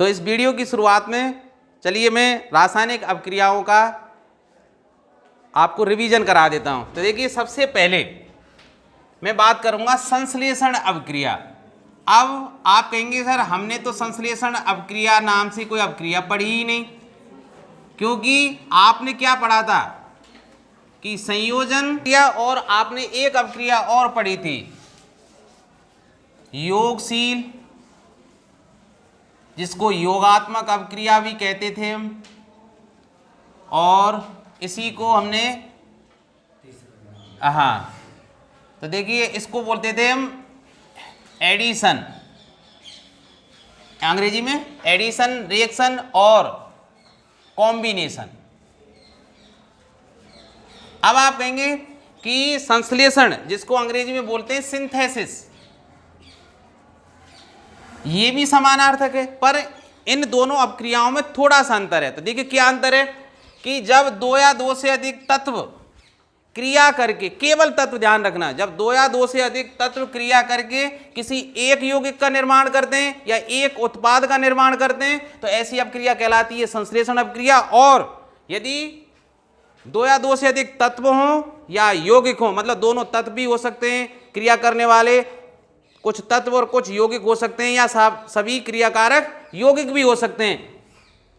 तो इस वीडियो की शुरुआत में चलिए मैं रासायनिक अपक्रियाओं का आपको रिवीजन करा देता हूं। तो देखिए सबसे पहले मैं बात करूंगा संश्लेषण अपक्रिया। अब आप कहेंगे सर हमने तो संश्लेषण अपक्रिया नाम से कोई अपक्रिया पढ़ी ही नहीं, क्योंकि आपने क्या पढ़ा था कि संयोजन क्रिया और आपने एक अपक्रिया और पढ़ी थी योगशील, जिसको योगात्मक अपक्रिया भी कहते थे हम, और इसी को हमने हाँ तो देखिए इसको बोलते थे हम एडिशन, अंग्रेजी में एडिशन रिएक्शन और कॉम्बिनेशन। अब आप कहेंगे कि संश्लेषण, जिसको अंग्रेजी में बोलते हैं सिंथेसिस, ये भी समानार्थक है, पर इन दोनों अपक्रियाओं में थोड़ा सा अंतर है। तो देखिए क्या अंतर है कि जब दो या दो से अधिक तत्व क्रिया करके, केवल तत्व ध्यान रखना, जब दो या दो से अधिक तत्व क्रिया करके किसी एक यौगिक का निर्माण करते हैं या एक उत्पाद का निर्माण करते हैं तो ऐसी अपक्रिया कहलाती है संश्लेषण अपक्रिया। और यदि दो या दो से अधिक तत्व हों या यौगिक हों, मतलब दोनों तत्व भी हो सकते हैं क्रिया करने वाले, कुछ तत्व और कुछ यौगिक हो सकते हैं, या सभी क्रियाकारक यौगिक भी हो सकते हैं,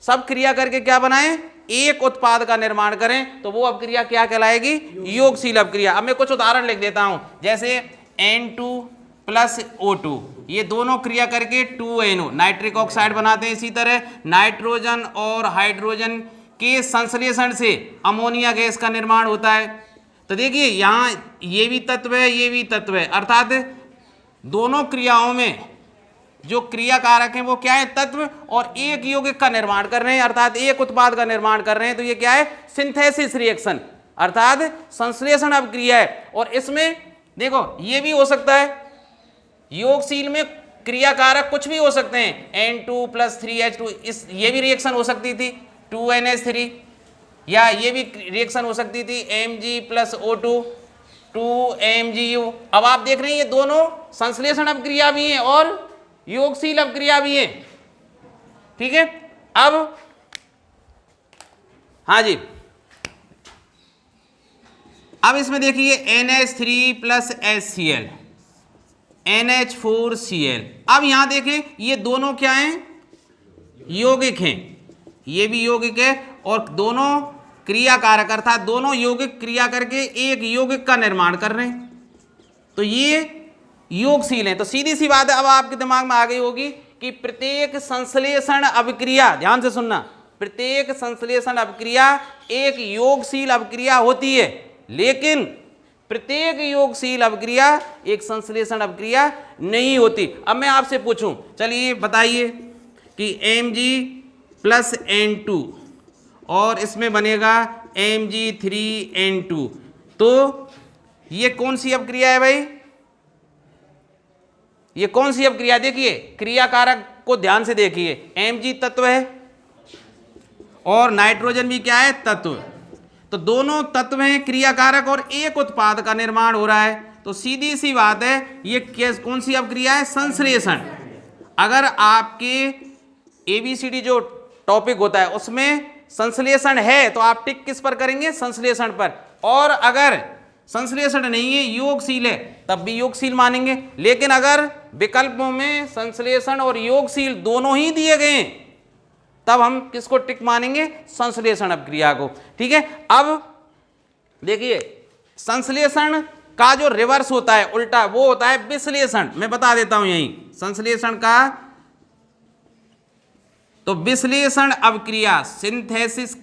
सब क्रिया करके क्या बनाएं, एक उत्पाद का निर्माण करें, तो वो अपक्रिया क्या कहलाएगी, योगशील अपक्रिया। अब मैं कुछ उदाहरण लिख देता हूं, जैसे N2 प्लस O2, ये दोनों क्रिया करके 2NO नाइट्रिक ऑक्साइड बनाते हैं। इसी तरह नाइट्रोजन और हाइड्रोजन के संश्लेषण से अमोनिया गैस का निर्माण होता है। तो देखिए यहाँ ये भी तत्व है, ये भी तत्व है, अर्थात दोनों क्रियाओं में जो क्रिया कारक हैं वो क्या है, तत्व, और एक यौगिक का निर्माण कर रहे हैं, अर्थात एक उत्पाद का निर्माण कर रहे हैं। तो ये क्या है, सिंथेसिस रिएक्शन, अर्थात संश्लेषण अपक्रिया है। और इसमें देखो ये भी हो सकता है, योगशील में क्रिया कारक कुछ भी हो सकते हैं, N2 प्लस 3H2, इस ये भी रिएक्शन हो सकती थी 2NH3, या ये भी रिएक्शन हो सकती थी Mg प्लस O2 2MgU। अब आप देख रहे हैं ये दोनों संश्लेषण अपक्रिया भी हैं और योगशील अपक्रिया भी है, ठीक है। अब हाँ जी, अब इसमें देखिए NH3 प्लस HCl NH4Cl। अब यहां देखें ये दोनों क्या हैं, यौगिक हैं, ये भी यौगिक है, और दोनों क्रिया कारक, अर्थात दोनों यौगिक क्रिया करके एक यौगिक का निर्माण कर रहे हैं, तो ये योगशील है। तो सीधी सी बात है, अब आपके दिमाग में आ गई होगी कि प्रत्येक संश्लेषण अपक्रिया, ध्यान से सुनना, प्रत्येक संश्लेषण अपक्रिया एक योगशील अपक्रिया होती है, लेकिन प्रत्येक योगशील अपक्रिया एक संश्लेषण अपक्रिया नहीं होती। अब मैं आपसे पूछूं, चलिए बताइए कि Mg प्लस N2 और इसमें बनेगा Mg3N2, तो ये कौन सी अपक्रिया है भाई, ये कौन सी अपक्रिया, देखिए क्रिया कारक को ध्यान से देखिए, Mg तत्व है और नाइट्रोजन भी क्या है, तत्व, तो दोनों तत्व हैं क्रिया कारक और एक उत्पाद का निर्माण हो रहा है। तो सीधी सी बात है ये कौन सी अपक्रिया है, संश्लेषण। अगर आपके ABCD जो टॉपिक होता है उसमें संश्लेषण है तो आप टिक किस पर करेंगे, संश्लेषण पर, और अगर संश्लेषण नहीं है योगशील है तब भी योगशील मानेंगे। लेकिन अगर विकल्पों में संश्लेषण और योगशील दोनों ही दिए गए हैं तब हम किसको टिक मानेंगे, संश्लेषण अपक्रिया को, ठीक है। अब देखिए संश्लेषण का जो रिवर्स होता है, उल्टा, वो होता है विश्लेषण। मैं बता देता हूं यही संश्लेषण का, तो विश्लेषण अपक्रिया सिंथेसिस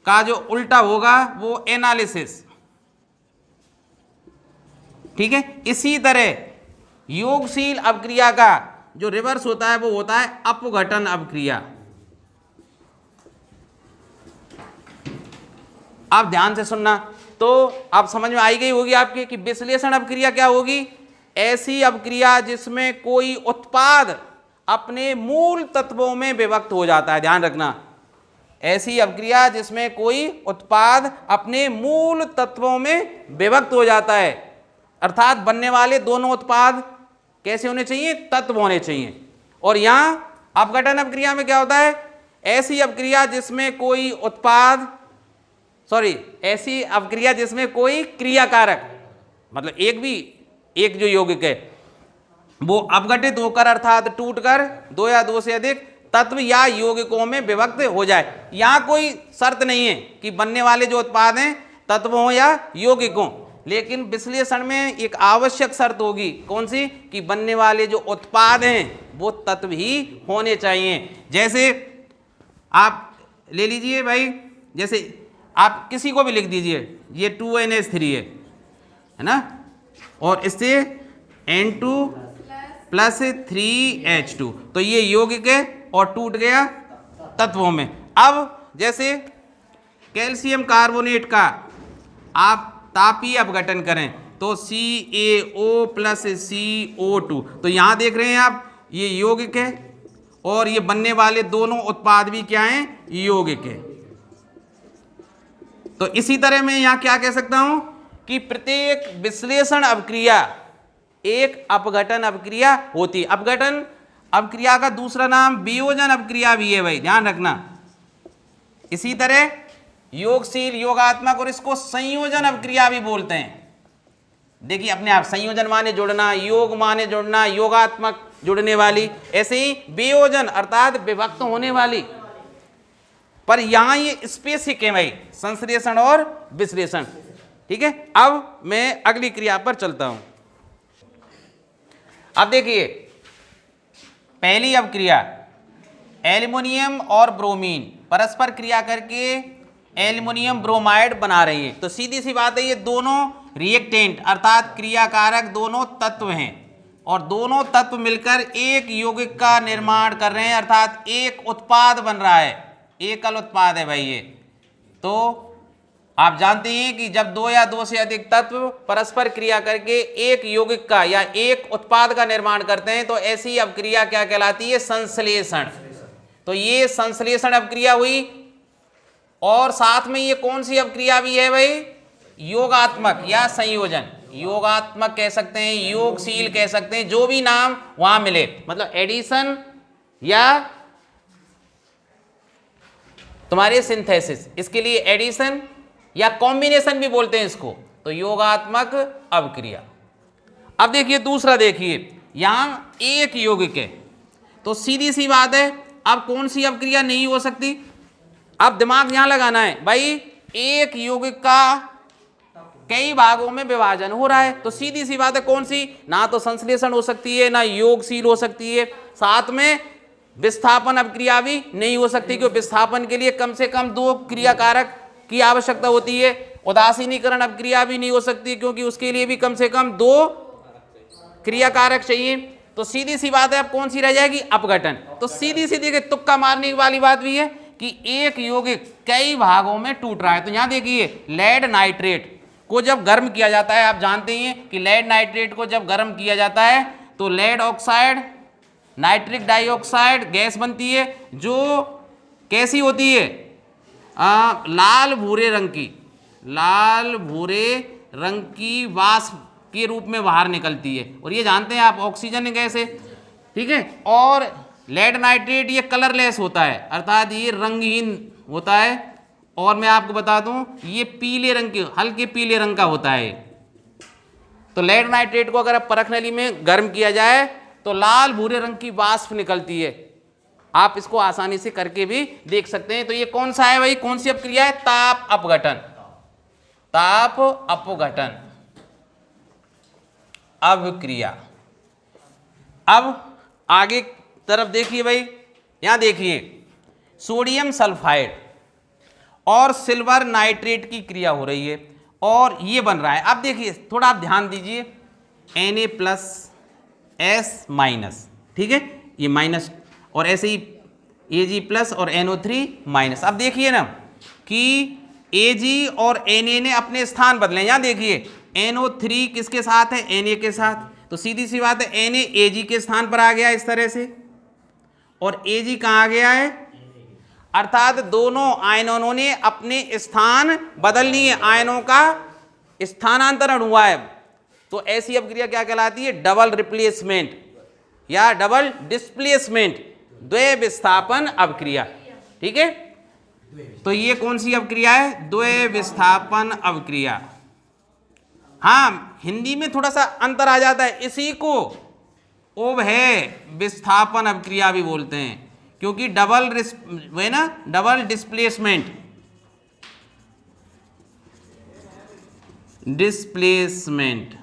का जो उल्टा होगा वो एनालिसिस, ठीक है। इसी तरह योगशील अपक्रिया का जो रिवर्स होता है वो होता है अपघटन अपक्रिया। आप ध्यान से सुनना, तो आप समझ में आई गई होगी आपके कि विश्लेषण अपक्रिया क्या होगी, ऐसी अपक्रिया जिसमें कोई उत्पाद अपने मूल तत्वों में विभक्त हो जाता है, ध्यान रखना, ऐसी अपक्रिया जिसमें कोई उत्पाद अपने मूल तत्वों में विभक्त हो जाता है, अर्थात बनने वाले दोनों उत्पाद कैसे होने चाहिए, तत्व होने चाहिए। और यहाँ अपघटन अपक्रिया में क्या होता है? ऐसी अपक्रिया जिसमें कोई उत्पाद, ऐसी अपक्रिया जिसमें कोई क्रियाकारक, मतलब एक जो यौगिक है वो अपघटित होकर अर्थात टूटकर दो या दो से अधिक तत्व या यौगिकों में विभक्त हो जाए। यहां कोई शर्त नहीं है कि बनने वाले जो उत्पाद हैं तत्व हो या यौगिक हो, लेकिन विश्लेषण में एक आवश्यक शर्त होगी, कौन सी? कि बनने वाले जो उत्पाद हैं वो तत्व ही होने चाहिए। जैसे आप ले लीजिए भाई, जैसे आप किसी को भी लिख दीजिए, ये 2NH3 है ना, और इससे N2 प्लस 3H2, तो ये यौगिक है और टूट गया तत्वों में। अब जैसे कैल्शियम कार्बोनेट का आप तापीय अपघटन करें तो CaO प्लस CO2, तो यहां देख रहे हैं आप ये यौगिक है और ये बनने वाले दोनों उत्पाद भी क्या हैं? यौगिक है। तो इसी तरह मैं यहां क्या कह सकता हूं कि प्रत्येक विश्लेषण अपक्रिया एक अपघटन अपक्रिया होती है। अपघटन अपक्रिया का दूसरा नाम वियोजन अपक्रिया भी है भाई, ध्यान रखना। इसी तरह योगशील, योगात्मक और इसको संयोजन अपक्रिया भी बोलते हैं। देखिए अपने आप, संयोजन माने जुड़ना, योग माने जुड़ना, योगात्मक जुड़ने वाली, ऐसे ही वियोजन अर्थात विभक्त होने वाली। पर यहां ये स्पेसिफिक है भाई, संश्लेषण और विश्लेषण। ठीक है, अब मैं अगली क्रिया पर चलता हूं। अब देखिए पहली अपक्रिया, एल्युमिनियम और ब्रोमीन परस्पर क्रिया करके एल्युमिनियम ब्रोमाइड बना रही है। तो सीधी सी बात है, ये दोनों रिएक्टेंट अर्थात क्रियाकारक दोनों तत्व हैं और दोनों तत्व मिलकर एक यौगिक का निर्माण कर रहे हैं, अर्थात एक उत्पाद बन रहा है, एकल उत्पाद है भाई ये। तो आप जानते हैं कि जब दो या दो से अधिक तत्व परस्पर क्रिया करके एक यौगिक का या एक उत्पाद का निर्माण करते हैं तो ऐसी अपक्रिया क्या कहलाती है? संश्लेषण। तो ये संश्लेषण अपक्रिया हुई, और साथ में ये कौन सी अपक्रिया भी है भाई? योगात्मक या संयोजन। योगात्मक कह सकते हैं, योगशील कह सकते हैं, जो भी नाम वहां मिले, मतलब एडिशन या तुम्हारे सिंथेसिस, इसके लिए एडिशन या कॉम्बिनेशन भी बोलते हैं इसको। तो योगात्मक अपक्रिया। अब देखिए दूसरा, देखिए यहां एक यौगिक है तो सीधी सी बात है, अब कौन सी अपक्रिया नहीं हो सकती? अब दिमाग यहां लगाना है भाई, एक यौगिक का कई भागों में विभाजन हो रहा है, तो सीधी सी बात है कौन सी? ना तो संश्लेषण हो सकती है, ना योगशील हो सकती है, साथ में विस्थापन अपक्रिया भी नहीं हो सकती, क्योंकि विस्थापन के लिए कम से कम दो क्रियाकारक की आवश्यकता होती है। उदासीनीकरण अपक्रिया भी नहीं हो सकती, क्योंकि उसके लिए भी कम से कम दो क्रियाकारक चाहिए। तो सीधी सी बात है, अब कौन सी रह जाएगी? अपघटन। तो सीधी सीधी के तुक्का मारने वाली बात भी है कि एक यौगिक कई भागों में टूट रहा है। तो यहां देखिए लेड नाइट्रेट को जब गर्म किया जाता है, आप जानते हैं कि लेड नाइट्रेट को जब गर्म किया जाता है तो lead oxide, nitric dioxide gas बनती है, जो कैसी होती है? लाल भूरे रंग की वाष्प के रूप में बाहर निकलती है, और ये जानते हैं आप ऑक्सीजन गैस है। ठीक है, और लेड नाइट्रेट ये कलरलेस होता है, अर्थात ये रंगहीन होता है, और मैं आपको बता दूं ये पीले रंग के, हल्के पीले रंग का होता है। तो लेड नाइट्रेट को अगर परख नली में गर्म किया जाए तो लाल भूरे रंग की वाष्प निकलती है। आप इसको आसानी से करके भी देख सकते हैं। तो ये कौन सा है भाई? कौन सी अपक्रिया है? ताप अपघटन। ताप अपघटन अपक्रिया। अब आगे तरफ देखिए भाई, यहां देखिए सोडियम सल्फाइड और सिल्वर नाइट्रेट की क्रिया हो रही है और ये बन रहा है। अब देखिए थोड़ा आप ध्यान दीजिए, Na+S-, ठीक है, ये माइनस, और ऐसे ही Ag+ और NO3-। अब देखिए ना कि Ag और Na ने अपने स्थान बदले। यहां देखिए NO3 किसके साथ है? Na के साथ। तो सीधी सी बात है Na Ag के स्थान पर आ गया इस तरह से, और Ag कहाँ आ गया है? अर्थात दोनों आयनों ने अपने स्थान बदल लिए, आयनों का स्थानांतरण हुआ है। तो ऐसी अपक्रिया क्या कहलाती है? डबल रिप्लेसमेंट या डबल डिस्प्लेसमेंट। द्वय विस्थापन अवक्रिया। ठीक है, तो ये कौन सी अवक्रिया है? द्वय विस्थापन अवक्रिया। हाँ, हिंदी में थोड़ा सा अंतर आ जाता है, इसी को उभय विस्थापन अवक्रिया भी बोलते हैं, क्योंकि डबल डिस्प्लेसमेंट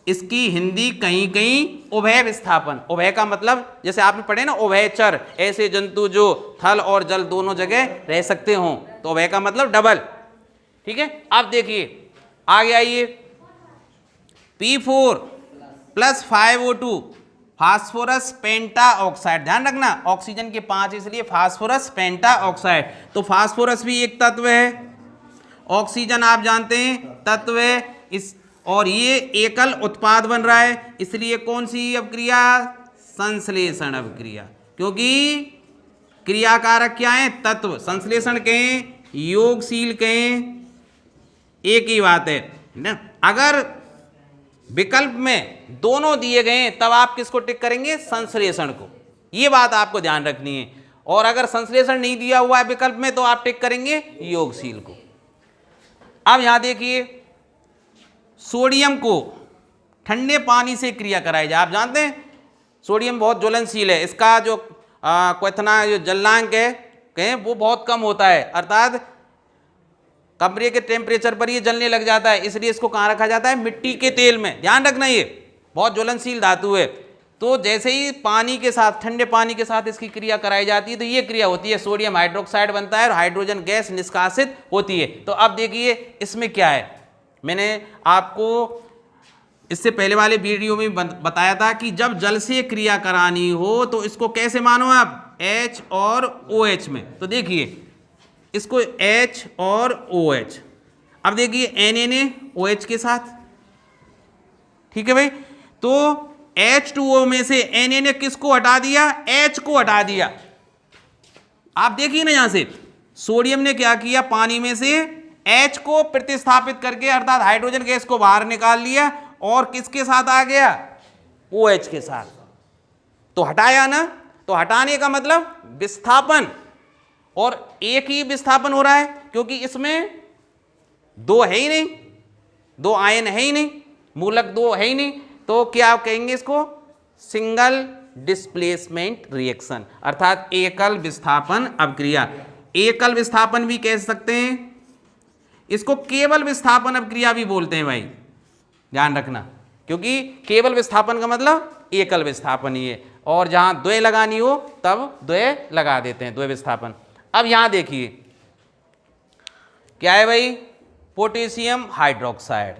इसकी हिंदी कहीं कहीं उभय विस्थापन। उभय का मतलब जैसे आपने पढ़े ना, उभयचर, ऐसे जंतु जो थल और जल दोनों जगह रह सकते हों, तो उभय का मतलब डबल। ठीक है, अब देखिए आगे आइए, P4 + 5O2 फास्फोरस पेंटा ऑक्साइड। ध्यान रखना, ऑक्सीजन के 5 इसलिए फास्फोरस पेंटा ऑक्साइड। तो फास्फोरस भी एक तत्व है, ऑक्सीजन आप जानते हैं तत्व है, इस और ये एकल उत्पाद बन रहा है, इसलिए कौन सी अवक्रिया? संश्लेषण अवक्रिया, क्योंकि क्रियाकारक क्या है? तत्व। संश्लेषण कहें, योगशील कहें, एक ही बात है ना। अगर विकल्प में दोनों दिए गए हैं तब आप किसको टिक करेंगे? संश्लेषण को। ये बात आपको ध्यान रखनी है। और अगर संश्लेषण नहीं दिया हुआ है विकल्प में तो आप टिक करेंगे योगशील को। अब यहां देखिए, सोडियम को ठंडे पानी से क्रिया कराई जाए। आप जानते हैं सोडियम बहुत ज्वलनशील है, इसका जो क्वथना जो जलांक है कहें वो बहुत कम होता है, अर्थात कमरे के टेम्परेचर पर ये जलने लग जाता है, इसलिए इसको कहाँ रखा जाता है? मिट्टी के तेल में। ध्यान रखना, ये बहुत ज्वलनशील धातु है। तो जैसे ही पानी के साथ, ठंडे पानी के साथ इसकी क्रिया कराई जाती है तो ये क्रिया होती है, सोडियम हाइड्रोक्साइड बनता है और हाइड्रोजन गैस निष्कासित होती है। तो अब देखिए इसमें क्या है, मैंने आपको इससे पहले वाले वीडियो में बताया था कि जब जल से क्रिया करानी हो तो इसको कैसे मानो आप? H और OH में। तो देखिए इसको H और OH। अब देखिए NaOH के साथ, ठीक है भाई। तो H2O में से Na किसको हटा दिया? H को हटा दिया। आप देखिए ना, यहां से सोडियम ने क्या किया? पानी में से H को प्रतिस्थापित करके अर्थात हाइड्रोजन गैस को बाहर निकाल लिया और किसके साथ आ गया? OH के साथ। तो हटाया ना, तो हटाने का मतलब विस्थापन, और एक ही विस्थापन हो रहा है क्योंकि इसमें दो है ही नहीं, दो आयन है ही नहीं, मूलक दो है ही नहीं। तो क्या कहेंगे इसको? सिंगल डिस्प्लेसमेंट रिएक्शन, अर्थात एकल विस्थापन अवक्रिया। एकल विस्थापन भी कह सकते हैं, इसको केवल विस्थापन अवक्रिया भी बोलते हैं भाई, ध्यान रखना, क्योंकि केवल विस्थापन का मतलब एकल विस्थापन ही है, और जहां द्वय लगानी हो तब द्वय लगा देते हैं, द्वय विस्थापन। अब यहां देखिए क्या है भाई? पोटेशियम हाइड्रोक्साइड,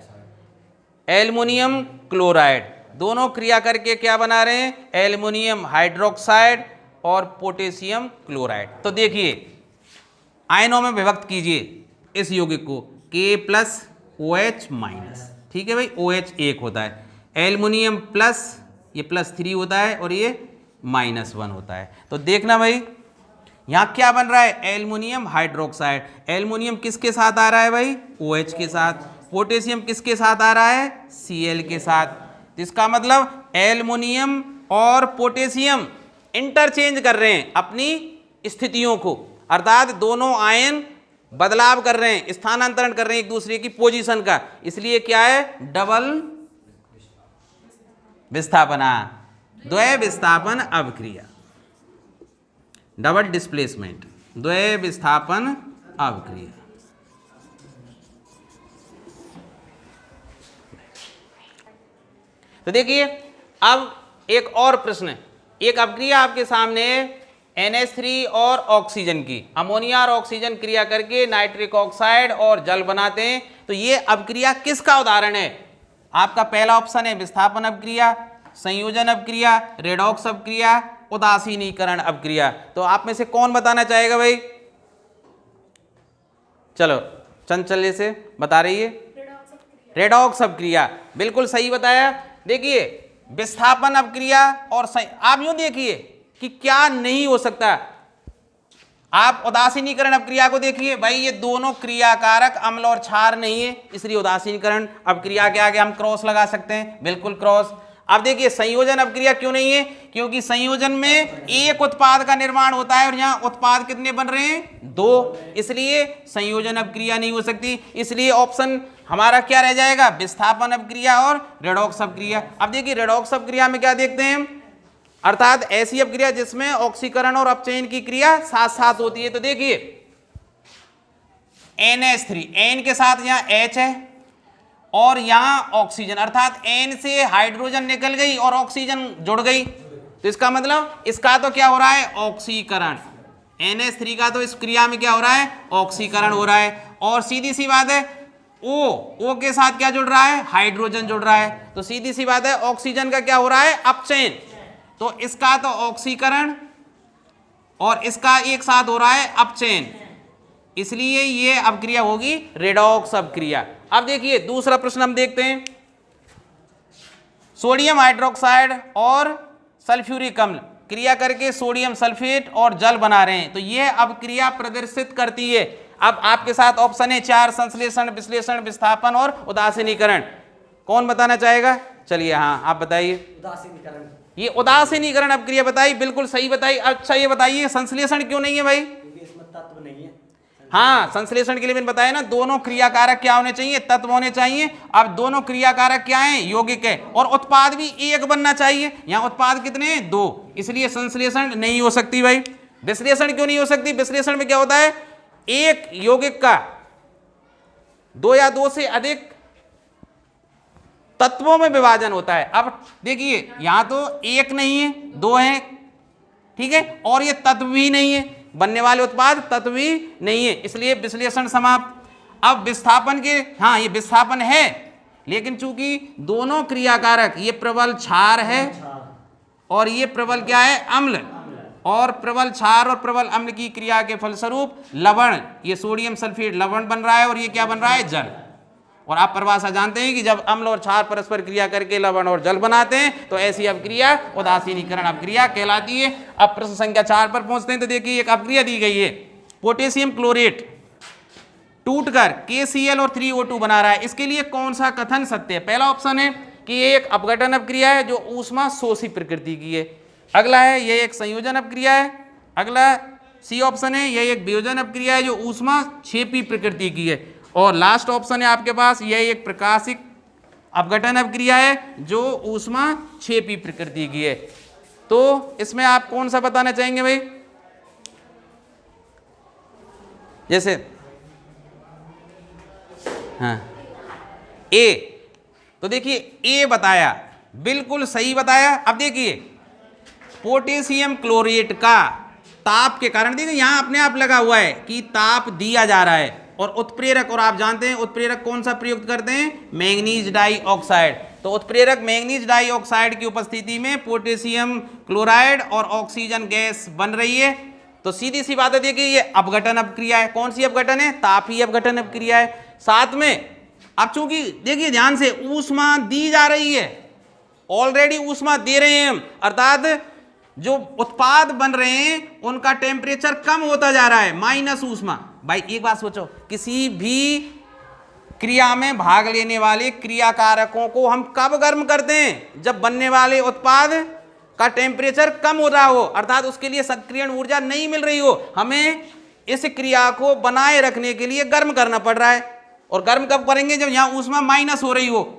एल्युमिनियम क्लोराइड, दोनों क्रिया करके क्या बना रहे हैं? एल्युमिनियम हाइड्रोक्साइड और पोटेशियम क्लोराइड। तो देखिए आयनों में विभक्त कीजिए इस यौगिक को, K+OH-, ठीक है भाई। OH एक होता है, एल्युमिनियम प्लस, ये +3 होता है और ये -1 होता है। तो देखना भाई यहां क्या बन रहा है? Aluminium hydroxide. एल्युमिनियम किसके साथ आ रहा है भाई? OH के साथ। पोटेशियम किसके साथ आ रहा है? Cl के साथ। तो इसका मतलब एल्युमिनियम और पोटेशियम इंटरचेंज कर रहे हैं अपनी स्थितियों को, अर्थात दोनों आयन बदलाव कर रहे हैं, स्थानांतरण कर रहे हैं एक दूसरे की पोजीशन का, इसलिए क्या है? डबल विस्थापना, द्वय विस्थापन अवक्रिया, डबल डिस्प्लेसमेंट, द्वय विस्थापन अवक्रिया। तो देखिए अब एक और प्रश्न है, एक अवक्रिया आपके सामने NH3 और ऑक्सीजन की, अमोनिया और ऑक्सीजन क्रिया करके नाइट्रिक ऑक्साइड और जल बनाते हैं। तो ये अवक्रिया किसका उदाहरण है? आपका पहला ऑप्शन है विस्थापन अवक्रिया, संयोजन अवक्रिया, रेडॉक्स अवक्रिया, उदासीनीकरण अवक्रिया। तो आप में से कौन बताना चाहेगा भाई? चलो चंचल्य से बता रही है। रेडॉक्स अवक्रिया, बिल्कुल सही बताया। देखिए विस्थापन अवक्रिया और आप यूं देखिए कि क्या नहीं हो सकता। आप उदासीनीकरण अवक्रिया को देखिए भाई, ये दोनों क्रियाकारक अम्ल और क्षार नहीं है, इसलिए उदासीनीकरण अवक्रिया के आगे हम क्रॉस लगा सकते हैं, बिल्कुल क्रॉस। अब देखिए संयोजन अपक्रिया क्यों नहीं है, क्योंकि संयोजन में एक उत्पाद का निर्माण होता है और यहाँ उत्पाद कितने बन रहे हैं, 2, इसलिए संयोजन अपक्रिया नहीं हो सकती। इसलिए ऑप्शन हमारा क्या रह जाएगा, विस्थापन अपक्रिया और रेडॉक्स अपक्रिया। अब देखिए रेडॉक्स अपक्रिया में क्या देखते हैं, अर्थात ऐसी अपक्रिया जिसमें ऑक्सीकरण और अपचयन की क्रिया साथ साथ होती है। तो देखिए NH3, N के साथ यहाँ H है और यहां ऑक्सीजन, अर्थात N से हाइड्रोजन निकल गई और ऑक्सीजन जुड़ गई, तो इसका मतलब इसका तो क्या हो रहा है, ऑक्सीकरण। NH3 का तो इस क्रिया में क्या हो रहा है, ऑक्सीकरण हो रहा है। और सीधी सी बात है O के साथ क्या जुड़ रहा है, हाइड्रोजन जुड़ रहा है, तो सीधी सी बात है ऑक्सीजन का क्या हो रहा है, अपचयन। तो इसका तो ऑक्सीकरण और इसका एक साथ हो रहा है अपचयन, इसलिए ये अपक्रिया होगी रेडॉक्स अपक्रिया। अब देखिए दूसरा प्रश्न हम देखते हैं, सोडियम हाइड्रोक्साइड और सल्फ्यूरिक अम्ल क्रिया करके सोडियम सल्फेट और जल बना रहे हैं, तो यह अपक्रिया प्रदर्शित करती है। अब आपके साथ ऑप्शन है 4, संश्लेषण, विश्लेषण, विस्थापन और उदासीनीकरण। कौन बताना चाहेगा, चलिए हाँ आप बताइए। उदासीनीकरण, ये उदासीनीकरण अपक्रिया बताई, बिल्कुल सही बताई। अच्छा ये बताइए संश्लेषण क्यों नहीं है भाई, क्योंकि इसमें तत्व नहीं है। हाँ संश्लेषण के लिए मैंने बताया ना, दोनों क्रियाकारक क्या होने चाहिए, तत्व होने चाहिए। अब दोनों क्रियाकारक क्या हैं, यौगिक है, और उत्पाद भी एक बनना चाहिए। यहाँ उत्पाद कितने हैं, 2, इसलिए संश्लेषण नहीं हो सकती भाई। विश्लेषण क्यों नहीं हो सकती, विश्लेषण में क्या होता है, एक यौगिक का 2 या 2 से अधिक तत्वों में विभाजन होता है। अब देखिए यहां तो एक नहीं है, 2 है, ठीक है, और ये तत्व भी नहीं है, बनने वाले उत्पाद तत्व भी नहीं है, इसलिए विश्लेषण समाप्त। अब विस्थापन के, हाँ ये विस्थापन है, लेकिन चूंकि दोनों क्रियाकारक, ये प्रबल क्षार है और ये प्रबल क्या है, अम्ल, और प्रबल क्षार और प्रबल अम्ल की क्रिया के फलस्वरूप लवण, ये सोडियम सल्फेट लवण बन रहा है और ये क्या बन रहा है, जल। और आप परिभाषा जानते हैं कि जब अम्ल और क्षार परस्पर क्रिया करके लवण और जल बनाते हैं तो ऐसी अपक्रिया उदासीनीकरण अपक्रिया कहलाती है। अब प्रश्न संख्या 4 पर पहुंचते हैं, तो देखिए एक अपक्रिया दी गई है, पोटेशियम क्लोरेट टूटकर KCl और 3O2 बना रहा है, इसके लिए कौन सा कथन सत्य है। पहला ऑप्शन है कि ये एक अपघटन अपक्रिया है जो ऊष्मा शोषी प्रकृति की है। अगला है ये एक संयोजन अपक्रिया है। अगला सी ऑप्शन है ये एक वियोजन अपक्रिया है जो ऊष्मा क्षेपी प्रकृति की है। और लास्ट ऑप्शन है आपके पास ये एक प्रकाशिक अपघटन अपक्रिया है जो ऊष्मा क्षेपी प्रकृति की है। तो इसमें आप कौन सा बताना चाहेंगे भाई, जैसे हाँ ए, तो देखिए ए बताया, बिल्कुल सही बताया। अब देखिए पोटेशियम क्लोरेट का ताप के कारण, देखिए यहां अपने आप लगा हुआ है कि ताप दिया जा रहा है, और उत्प्रेरक, और आप जानते हैं उत्प्रेरक कौन सा प्रयुक्त करते हैं, मैंगनीज डाइऑक्साइड। तो उत्प्रेरक मैंगनीज डाइऑक्साइड की उपस्थिति में पोटेशियम क्लोराइड और ऑक्सीजन गैस बन रही है। तो सीधी सी बात है, देखिए ये अपघटन अपक्रिया है। कौन सी अपघटन है, तापीय अपघटन अपक्रिया है। साथ में अब चूंकि देखिए ध्यान से ऊष्मा दी जा रही है, ऑलरेडी ऊष्मा दे रहे हैं हम, अर्थात जो उत्पाद बन रहे हैं उनका टेम्परेचर कम होता जा रहा है, माइनस ऊष्मा। भाई एक बात सोचो, किसी भी क्रिया में भाग लेने वाले क्रियाकारकों को हम कब गर्म करते हैं, जब बनने वाले उत्पाद का टेम्परेचर कम हो रहा हो, अर्थात उसके लिए सक्रियण ऊर्जा नहीं मिल रही हो। हमें इस क्रिया को बनाए रखने के लिए गर्म करना पड़ रहा है। और गर्म कब करेंगे, जब यहाँ ऊष्मा माइनस हो रही हो,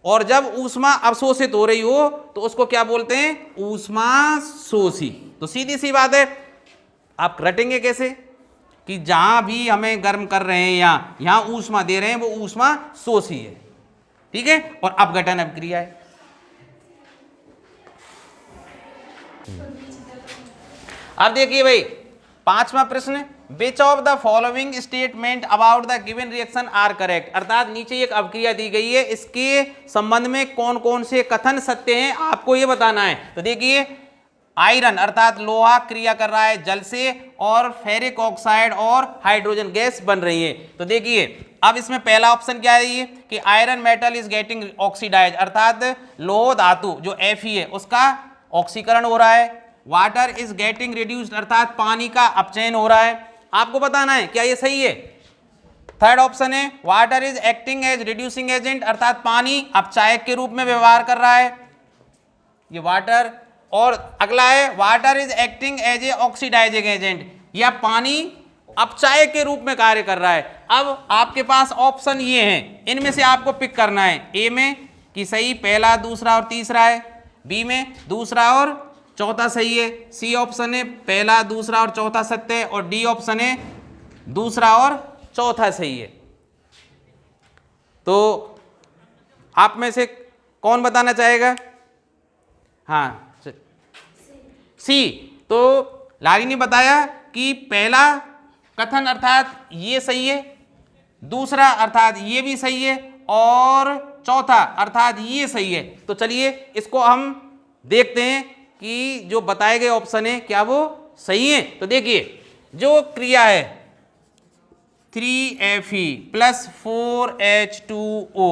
और जब ऊष्मा अवशोषित हो रही हो तो उसको क्या बोलते हैं, ऊष्मा शोषी। तो सीधी सी बात है, आप रटेंगे कैसे कि जहां भी हमें गर्म कर रहे हैं यहां ऊष्मा दे रहे हैं, वो ऊष्मा शोषी है, ठीक है, और अपघटन अपक्रिया है। अब देखिए भाई 5वां प्रश्न, which of the following statement about the given reaction are correct, अर्थात नीचे एक अपक्रिया दी गई है, इसके संबंध में कौन कौन से कथन सत्य हैं आपको ये बताना है। तो देखिए आयरन अर्थात लोहा क्रिया कर रहा है जल से, और फेरिक ऑक्साइड और हाइड्रोजन गैस बन रही है। तो देखिए अब इसमें पहला ऑप्शन क्या है ये कि iron metal is getting oxidise, अर्थात लोह धातु जो Fe है उसका ऑक्सीकरण हो रहा है। वाटर इज गेटिंग रिड्यूस्ड, अर्थात पानी का अपचयन हो रहा है। आपको बताना है क्या ये सही है। थर्ड ऑप्शन है water is acting as reducing agent, अर्थात पानी अपचायक के रूप में व्यवहार कर रहा है। ये वाटर। और अगला है water is acting as a oxidising agent, या पानी अपचायक के रूप में कार्य कर रहा है। अब आपके पास ऑप्शन ये हैं, इनमें से आपको पिक करना है। ए में कि सही पहला, दूसरा और तीसरा है, बी में दूसरा और चौथा सही है, सी ऑप्शन है पहला, दूसरा और चौथा सत्य है, और डी ऑप्शन है दूसरा और चौथा सही है। तो आप में से कौन बताना चाहेगा? हाँ सी। तो लाली ने बताया कि पहला कथन अर्थात ये सही है, दूसरा अर्थात ये भी सही है, और चौथा अर्थात ये सही है। तो चलिए इसको हम देखते हैं कि जो बताए गए ऑप्शन है क्या वो सही है। तो देखिए जो क्रिया है 3Fe plus 4H2O,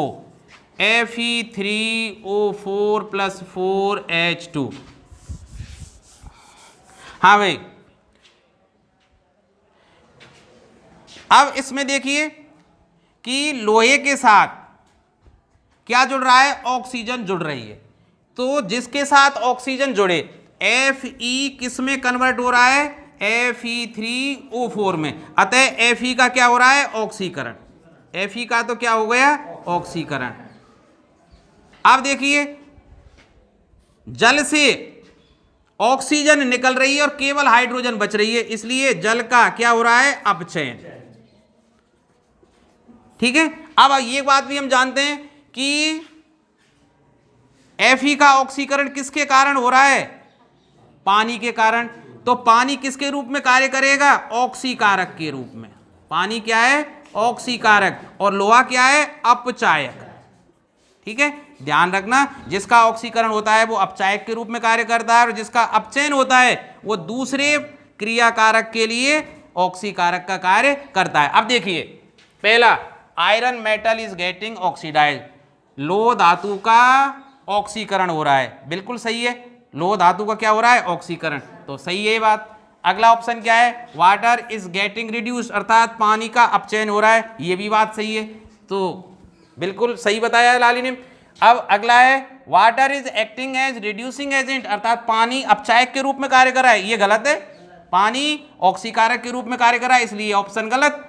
Fe3O4 plus 4H2। हाँ भाई, अब इसमें देखिए कि लोहे के साथ क्या जुड़ रहा है? ऑक्सीजन जुड़ रही है। तो जिसके साथ ऑक्सीजन जुड़े Fe किस में कन्वर्ट हो रहा है? Fe3O4 में। अतः Fe का क्या हो रहा है? ऑक्सीकरण। Fe का तो क्या हो गया? ऑक्सीकरण। अब देखिए जल से ऑक्सीजन निकल रही है और केवल हाइड्रोजन बच रही है, इसलिए जल का क्या हो रहा है? अपचयन। ठीक है। अब ये बात भी हम जानते हैं कि Fe का ऑक्सीकरण किसके कारण हो रहा है? पानी के कारण। तो पानी किसके रूप में कार्य करेगा? ऑक्सीकारक के रूप में। पानी क्या है? ऑक्सीकारक। और लोहा क्या है? अपचायक। ठीक है, ध्यान रखना, जिसका ऑक्सीकरण होता है वो अपचायक के रूप में कार्य करता है, और जिसका अपचयन होता है वो दूसरे क्रियाकारक के लिए ऑक्सीकारक का कार्य करता है। अब देखिए पहला, iron metal is getting oxidise, लोह धातु का ऑक्सीकरण हो रहा है। बिल्कुल सही है, लोह धातु का क्या हो रहा है? ऑक्सीकरण। तो सही है ये बात। अगला ऑप्शन क्या है? वाटर इज गेटिंग रिड्यूस्ड, अर्थात पानी का अपचयन हो रहा है, ये भी बात सही है। तो बिल्कुल सही बताया है लाली ने। अब अगला है water is acting as reducing agent, अर्थात पानी अपचायक के रूप में कार्य कर रहा है, ये गलत है। पानी ऑक्सीकारक के रूप में कार्य कर रहा है, इसलिए ऑप्शन गलत।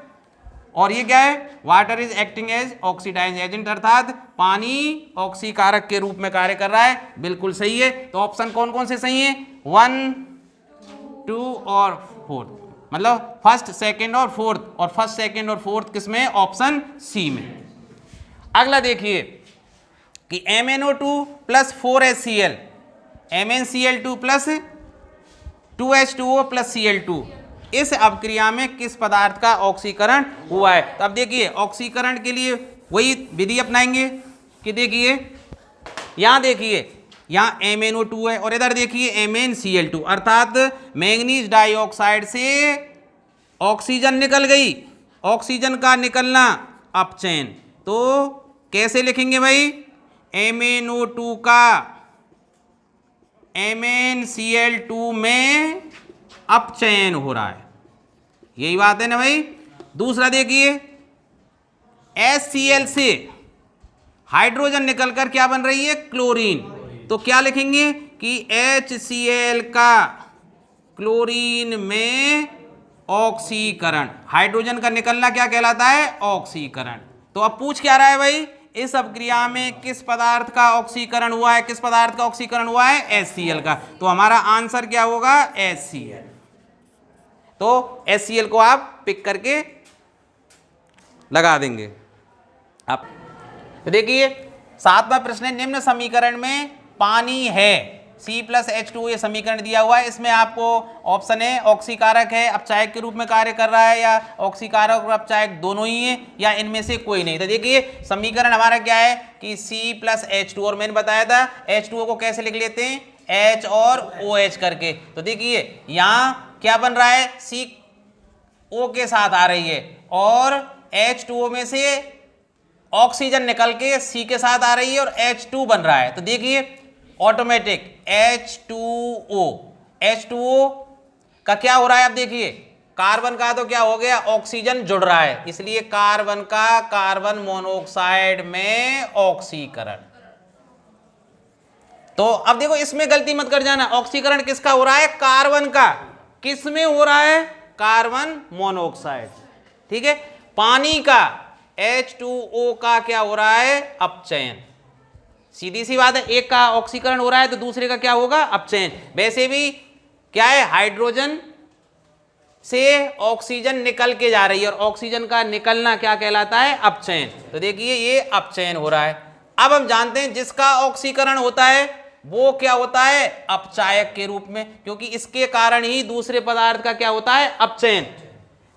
और ये क्या है? Water is acting as oxidising agent, अर्थात पानी ऑक्सीकारक के रूप में कार्य कर रहा है, बिल्कुल सही है। तो ऑप्शन कौन कौन से सही है? 1, 2 और 4, मतलब फर्स्ट, सेकंड और फोर्थ, और फर्स्ट, सेकंड और फोर्थ किसमें? ऑप्शन सी में। अगला देखिए कि MnO2 plus 4HCl, MnCl2 plus 2H2O plus Cl2, इस अपक्रिया में किस पदार्थ का ऑक्सीकरण हुआ है? तो अब देखिए ऑक्सीकरण के लिए वही विधि अपनाएंगे कि देखिए यहाँ देखिए यहाँ MnO2 है और इधर देखिए MnCl2, अर्थात मैंगनीज डाइऑक्साइड से ऑक्सीजन निकल गई, ऑक्सीजन का निकलना अपचयन। तो कैसे लिखेंगे भाई? MnO2 का MnCl2 में अपचयन हो रहा है, यही बात है ना भाई। दूसरा देखिए HCl से हाइड्रोजन निकलकर क्या बन रही है? क्लोरीन। तो क्या लिखेंगे कि HCl का क्लोरीन में ऑक्सीकरण, हाइड्रोजन का निकलना क्या कहलाता है? ऑक्सीकरण। तो अब पूछ क्या रहा है भाई? इस अपक्रिया में किस पदार्थ का ऑक्सीकरण हुआ है? किस पदार्थ का ऑक्सीकरण हुआ है? HCl का। तो हमारा आंसर क्या होगा? HCl। तो HCl को आप पिक करके लगा देंगे। अब तो देखिए 7वां प्रश्न है, निम्न समीकरण में पानी है C+H2O, ये समीकरण दिया हुआ है। इसमें आपको ऑप्शन है ऑक्सीकारक है, अपचायक के रूप में कार्य कर रहा है, या ऑक्सीकारक और अपचायक दोनों ही है, या इनमें से कोई नहीं। तो देखिए समीकरण हमारा क्या है कि C+H2O, और मैंने बताया था H2O को कैसे लिख लेते हैं? H और OH करके। तो देखिए यहाँ क्या बन रहा है? CO के साथ आ रही है, और H2O में से ऑक्सीजन निकल के C के साथ आ रही है और H2 बन रहा है। तो देखिए ऑटोमेटिक H2O का क्या हो रहा है? अब देखिए कार्बन का तो क्या हो गया? ऑक्सीजन जुड़ रहा है, इसलिए कार्बन का कार्बन मोनोऑक्साइड में ऑक्सीकरण। तो अब देखो इसमें गलती मत कर जाना, ऑक्सीकरण किसका हो रहा है? कार्बन का। किस में हो रहा है? Carbon monoxide. ठीक है, पानी का H2O का क्या हो रहा है? अपचयन। सीधी सी बात है, एक का ऑक्सीकरण हो रहा है तो दूसरे का क्या होगा? अपचयन। वैसे भी क्या है, हाइड्रोजन से ऑक्सीजन निकल के जा रही है और ऑक्सीजन का निकलना क्या कहलाता है? अपचयन। तो देखिए ये अपचयन हो रहा है। अब हम जानते हैं जिसका ऑक्सीकरण होता है वो क्या होता है? अपचायक के रूप में, क्योंकि इसके कारण ही दूसरे पदार्थ का क्या होता है? अपचयन।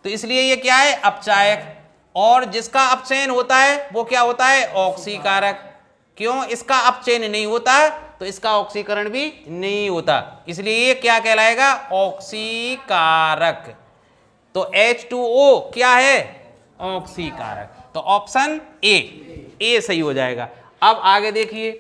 तो इसलिए ये क्या है? अपचायक। और जिसका अपचयन होता है वो क्या होता है? ऑक्सीकारक। क्यों? इसका अपचयन नहीं होता तो इसका ऑक्सीकरण भी नहीं होता, इसलिए ये क्या कहलाएगा? ऑक्सीकारक। तो H2O क्या है? ऑक्सीकारक। तो ऑप्शन ए सही हो जाएगा। अब आगे देखिए,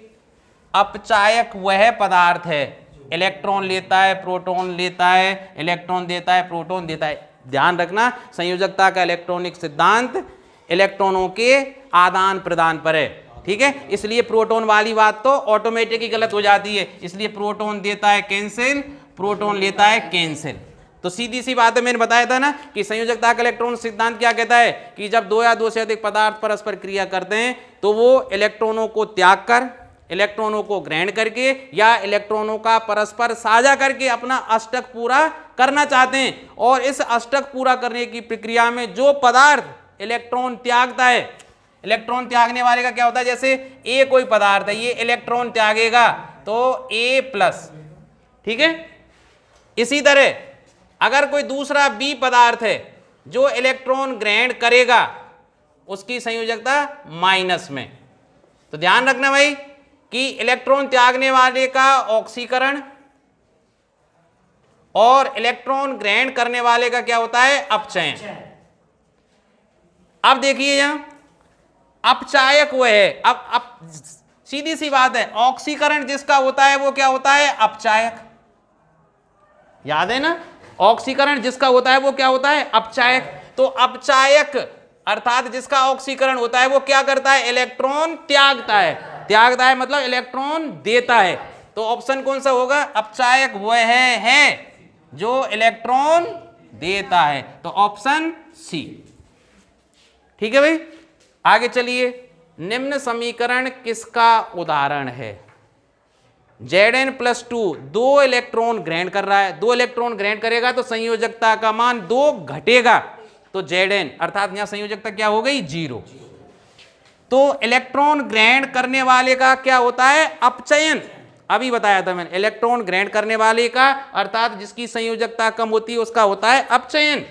अपचायक वह पदार्थ है, इलेक्ट्रॉन लेता है, प्रोटॉन लेता है, इलेक्ट्रॉन देता है, प्रोटॉन देता है। ध्यान रखना, संयोजकता का इलेक्ट्रॉनिक सिद्धांत इलेक्ट्रॉनों के आदान प्रदान पर है। ठीक है, इसलिए प्रोटॉन वाली बात तो ऑटोमेटिक ही गलत हो जाती है। इसलिए प्रोटॉन देता है कैंसिल, प्रोटॉन लेता है कैंसिल। तो सीधी सी बात है, मैंने बताया था ना कि संयोजकता का इलेक्ट्रॉन सिद्धांत क्या कहता है कि जब दो या दो से अधिक पदार्थ परस्पर क्रिया करते हैं तो वो इलेक्ट्रॉनों को त्याग कर, इलेक्ट्रॉनों को ग्रहण करके या इलेक्ट्रॉनों का परस्पर साझा करके अपना अष्टक पूरा करना चाहते हैं। और इस अष्टक पूरा करने की प्रक्रिया में जो पदार्थ इलेक्ट्रॉन त्यागता है, इलेक्ट्रॉन त्यागने वाले का क्या होता है? जैसे ए कोई पदार्थ है, ये इलेक्ट्रॉन त्यागेगा तो A+। ठीक है, इसी तरह अगर कोई दूसरा बी पदार्थ है जो इलेक्ट्रॉन ग्रहण करेगा, उसकी संयोजकता माइनस में। तो ध्यान रखना भाई कि इलेक्ट्रॉन त्यागने वाले का ऑक्सीकरण और इलेक्ट्रॉन ग्रहण करने वाले का क्या होता है? अपचयन। अब देखिए यहां अपचायक वो है। अब सीधी सी बात है, ऑक्सीकरण जिसका होता है वो क्या होता है? अपचायक। याद है ना, ऑक्सीकरण जिसका होता है वो क्या होता है? अपचायक। तो अपचायक अर्थात जिसका ऑक्सीकरण होता है वो क्या करता है? इलेक्ट्रॉन त्यागता है। त्यागता है मतलब इलेक्ट्रॉन देता है। तो ऑप्शन कौन सा होगा? अपचायक वह है जो इलेक्ट्रॉन देता है। तो ऑप्शन सी। ठीक है भाई, आगे चलिए। निम्न समीकरण किसका उदाहरण है? Zn+2 दो इलेक्ट्रॉन ग्रहण कर रहा है, दो इलेक्ट्रॉन ग्रहण करेगा तो संयोजकता का मान 2 घटेगा, तो Zn अर्थात यहां संयोजकता क्या हो गई? 0। तो इलेक्ट्रॉन ग्रहण करने वाले का क्या होता है? अपचयन। अभी बताया था मैंने, इलेक्ट्रॉन ग्रहण करने वाले का अर्थात जिसकी संयोजकता कम होती है उसका होता है अपचयन।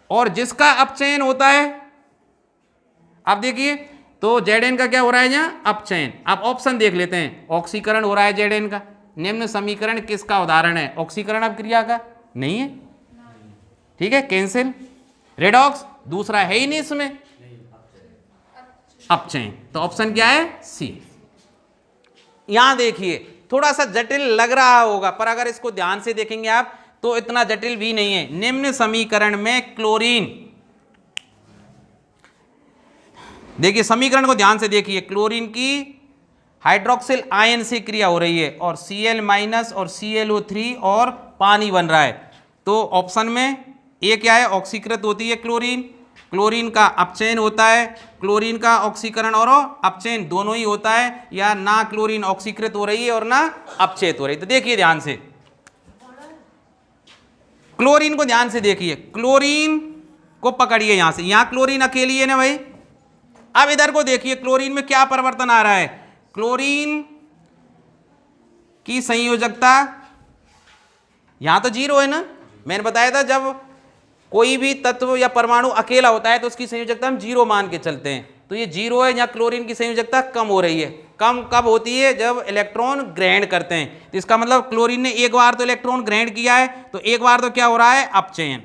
और जिसका अपचयन होता है, अब देखिए, तो Zn का क्या हो रहा है यहाँ? अपचयन। अब ऑप्शन देख लेते हैं। ऑक्सीकरण हो रहा है Zn का। निम्न समीकरण किसका उदाहरण है? ऑक्सीकरण अब क्रिया का नहीं है। ठीक है, कैंसिल। रेडॉक्स दूसरा है ही नहीं इसमें, अपचयन। तो ऑप्शन क्या है? सी। यहां देखिए थोड़ा सा जटिल लग रहा होगा, पर अगर इसको ध्यान से देखेंगे आप तो इतना जटिल भी नहीं है। निम्न समीकरण में क्लोरीन, देखिए समीकरण को ध्यान से देखिए, क्लोरीन की हाइड्रोक्सिल आयन से क्रिया हो रही है और Cl- और ClO3 और पानी बन रहा है। तो ऑप्शन में ए क्या है? ऑक्सीकृत होती है क्लोरीन। क्लोरीन का अपचयन होता है। क्लोरीन का ऑक्सीकरण और अपचयन दोनों ही होता है, या ना क्लोरीन ऑक्सीकृत हो रही है और ना अपचयित हो रही है। तो देखिए ध्यान से, क्लोरीन को ध्यान से देखिए, क्लोरीन को पकड़िए यहां से, यहां क्लोरीन अकेली है ना भाई। अब इधर को देखिए, क्लोरीन में क्या परिवर्तन आ रहा है? क्लोरीन की संयोजकता यहां तो 0 है ना। मैंने बताया था जब कोई भी तत्व या परमाणु अकेला होता है तो उसकी संयोजकता हम 0 मान के चलते हैं। तो ये 0 है, यहाँ क्लोरीन की संयोजकता कम हो रही है। कम कब होती है? जब इलेक्ट्रॉन ग्रहण करते हैं। तो इसका मतलब क्लोरीन ने एक बार तो इलेक्ट्रॉन ग्रहण किया है, तो एक बार तो क्या हो रहा है? अपचयन।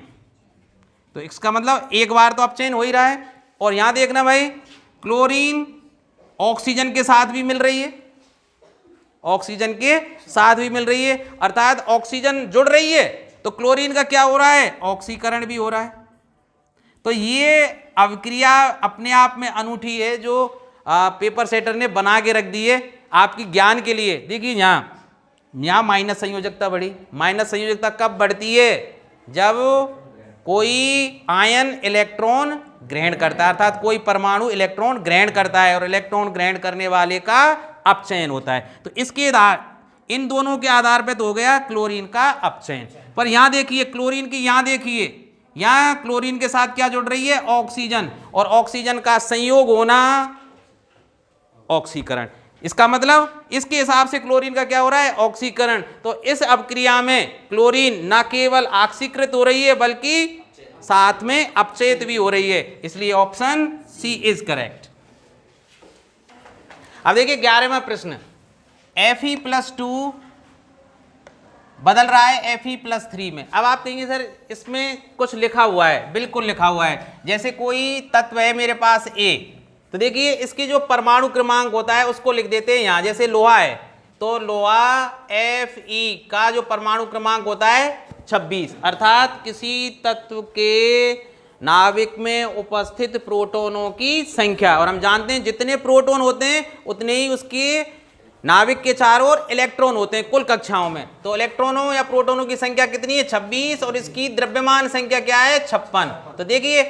तो इसका मतलब एक बार तो अपचयन हो ही रहा है। और यहां देखना भाई, क्लोरीन ऑक्सीजन के साथ भी मिल रही है, ऑक्सीजन के साथ भी मिल रही है, अर्थात ऑक्सीजन जुड़ रही है तो क्लोरीन का क्या हो रहा है? ऑक्सीकरण भी हो रहा है। तो ये अभिक्रिया अपने आप में अनूठी है जो पेपर सेटर ने बना के रख दी है। आपकी ज्ञान के लिए देखिए यहाँ माइनस संयोजकता बढ़ी। माइनस संयोजकता कब बढ़ती है? जब कोई आयन इलेक्ट्रॉन ग्रहण करता है, अर्थात कोई परमाणु इलेक्ट्रॉन ग्रहण करता है और इलेक्ट्रॉन ग्रहण करने वाले का अपचयन होता है। तो इसके आधार, इन दोनों के आधार पर तो हो गया क्लोरीन का अपचयन। पर यहाँ देखिए क्लोरीन की, यहाँ देखिए यहाँ क्लोरीन के साथ क्या जुड़ रही है? ऑक्सीजन, और ऑक्सीजन का संयोग होना ऑक्सीकरण। इसका मतलब इसके हिसाब से क्लोरीन का क्या हो रहा है? ऑक्सीकरण। तो इस अपक्रिया में क्लोरीन न केवल ऑक्सीकृत हो रही है बल्कि साथ में अपचयित भी हो रही है, इसलिए ऑप्शन सी इज करेक्ट। अब देखिए 11वां प्रश्न, Fe+2 बदल रहा है Fe+3 में। अब आप कहेंगे सर इसमें कुछ लिखा हुआ है, बिल्कुल लिखा हुआ है। जैसे कोई तत्व है मेरे पास A, तो देखिए इसकी जो परमाणु क्रमांक होता है उसको लिख देते हैं यहाँ। जैसे लोहा है तो लोहा Fe का जो परमाणु क्रमांक होता है 26, अर्थात किसी तत्व के नाभिक में उपस्थित प्रोटॉनों की संख्या। और हम जानते हैं जितने प्रोटॉन होते हैं उतने ही उसके नाभिक के चारों ओर इलेक्ट्रॉन होते हैं कुल कक्षाओं में। तो इलेक्ट्रॉनों या प्रोटॉनों की संख्या कितनी है? 26, और इसकी द्रव्यमान संख्या क्या है? 56। तो देखिए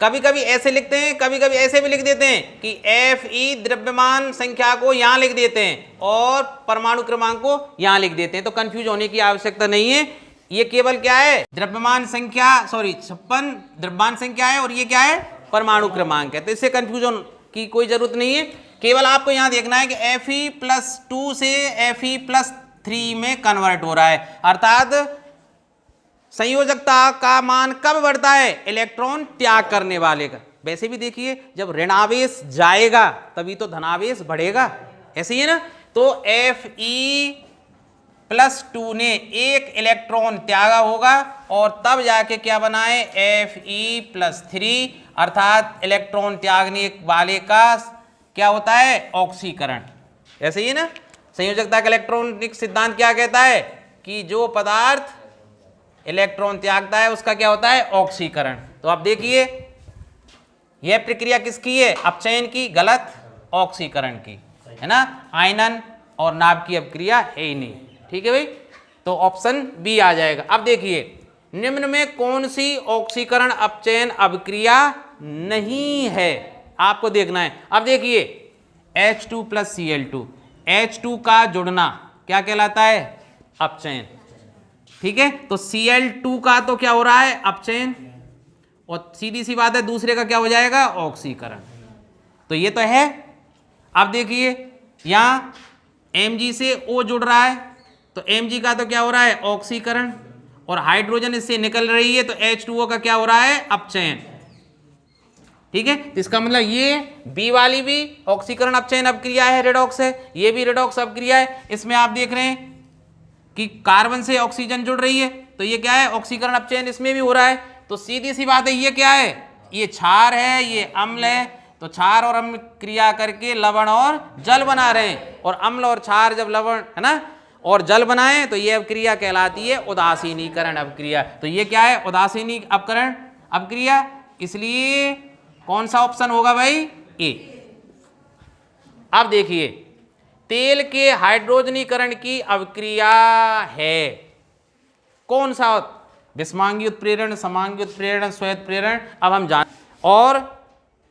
कभी कभी ऐसे लिखते हैं, कभी कभी ऐसे भी लिख देते हैं कि Fe द्रव्यमान संख्या को यहाँ लिख देते हैं और परमाणु क्रमांक को यहाँ लिख देते हैं। तो कंफ्यूज होने की आवश्यकता नहीं है, ये केवल क्या है? द्रव्यमान संख्या, 56 द्रव्यमान संख्या है और ये क्या है? परमाणु क्रमांक है। तो इससे कंफ्यूजन की कोई जरूरत नहीं है। केवल आपको यहां देखना है कि Fe+2 से Fe+3 में कन्वर्ट हो रहा है, अर्थात संयोजकता का मान कब बढ़ता है? इलेक्ट्रॉन त्याग करने वाले का। वैसे भी देखिए जब ऋणावेश जाएगा तभी तो धनावेश बढ़ेगा, ऐसे ही है ना। तो Fe+2 ने एक इलेक्ट्रॉन त्यागा होगा और तब जाके क्या बना है? Fe+3, अर्थात इलेक्ट्रॉन त्यागने वाले का क्या होता है? ऑक्सीकरण। ऐसे ही है ना। संयोजकता का इलेक्ट्रॉनिक सिद्धांत क्या कहता है कि जो पदार्थ इलेक्ट्रॉन त्यागता है उसका क्या होता है? ऑक्सीकरण। तो आप देखिए यह प्रक्रिया किसकी है? अपचयन की, गलत, ऑक्सीकरण की, है ना। आयनन और नाभ की अपक्रिया है ही नहीं, ठीक है भाई। तो ऑप्शन बी आ जाएगा। अब देखिए निम्न में कौन सी ऑक्सीकरण अपचयन अपक्रिया नहीं है, आपको देखना है। अब देखिए H2+Cl2, H2 का जुड़ना क्या कहलाता है? अपचयन, ठीक है। तो Cl2 का तो क्या हो रहा है? अपचयन, और सीधी सी बात है दूसरे का क्या हो जाएगा? ऑक्सीकरण। तो ये तो है। अब देखिए यहां Mg से O जुड़ रहा है तो Mg का तो क्या हो रहा है? ऑक्सीकरण, और हाइड्रोजन इससे निकल रही है तो H2O का क्या हो रहा है? अपचयन, ठीक है। तो इसका मतलब ये बी वाली भी ऑक्सीकरण अपचयन अपक्रिया है, रेडॉक्स है। ये भी रेडॉक्स अपक्रिया है। इसमें आप देख रहे हैं कि कार्बन से ऑक्सीजन जुड़ रही है तो ये क्या है? ऑक्सीकरण अपचयन इसमें भी हो रहा है। तो सीधी सी बात है ये क्या है? ये क्षार है, ये अम्ल है। तो क्षार और अम्ल क्रिया करके लवण और जल बना रहे हैं, और अम्ल और क्षार जब लवण है ना और जल बनाए तो ये अपक्रिया कहलाती है उदासीनीकरण अपक्रिया। तो ये क्या है? उदासीनी अपकरण अपक्रिया। इसलिए कौन सा ऑप्शन होगा भाई? ए। अब देखिए तेल के हाइड्रोजनीकरण की अपक्रिया है कौन सा? विषमांगी उत्प्रेरण, समांगी उत्प्रेरण, स्वयं अब हम जान। और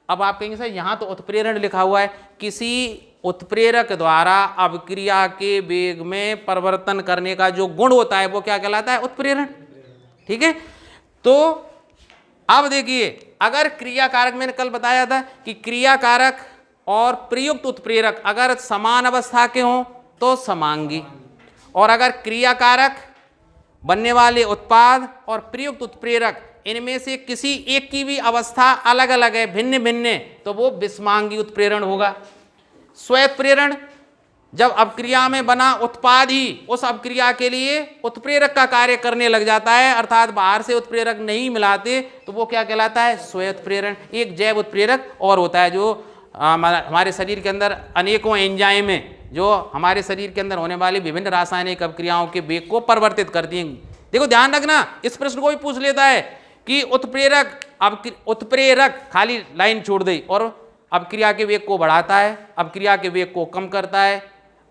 अब आप कहेंगे सर यहाँ तो उत्प्रेरण लिखा हुआ है। किसी उत्प्रेरक द्वारा अपक्रिया के वेग में परिवर्तन करने का जो गुण होता है वो क्या कहलाता है? उत्प्रेरण, ठीक है। तो अब देखिए अगर क्रियाकारक, मैंने कल बताया था कि क्रियाकारक और प्रयुक्त उत्प्रेरक अगर समान अवस्था के हों तो समांगी, और अगर क्रियाकारक बनने वाले उत्पाद और प्रयुक्त उत्प्रेरक इनमें से किसी एक की भी अवस्था अलग अलग है, भिन्न भिन्न है, तो वो विषमांगी उत्प्रेरण होगा। स्वयंप्रेरण जब अपक्रिया में बना उत्पाद ही उस अपक्रिया के लिए उत्प्रेरक का कार्य करने लग जाता है, अर्थात बाहर से उत्प्रेरक नहीं मिलाते, तो वो क्या कहलाता है? स्वयंप्रेरण। एक जैव उत्प्रेरक और होता है जो हमारे शरीर के अंदर अनेकों एंजाइम हैं जो हमारे शरीर के अंदर होने वाली विभिन्न रासायनिक अपक्रियाओं के वेग को परिवर्तित करती हैं। देखो ध्यान रखना, इस प्रश्न को भी पूछ लेता है कि उत्प्रेरक खाली लाइन छोड़ दी और अपक्रिया के वेग को बढ़ाता है, अपक्रिया के वेग को कम करता है,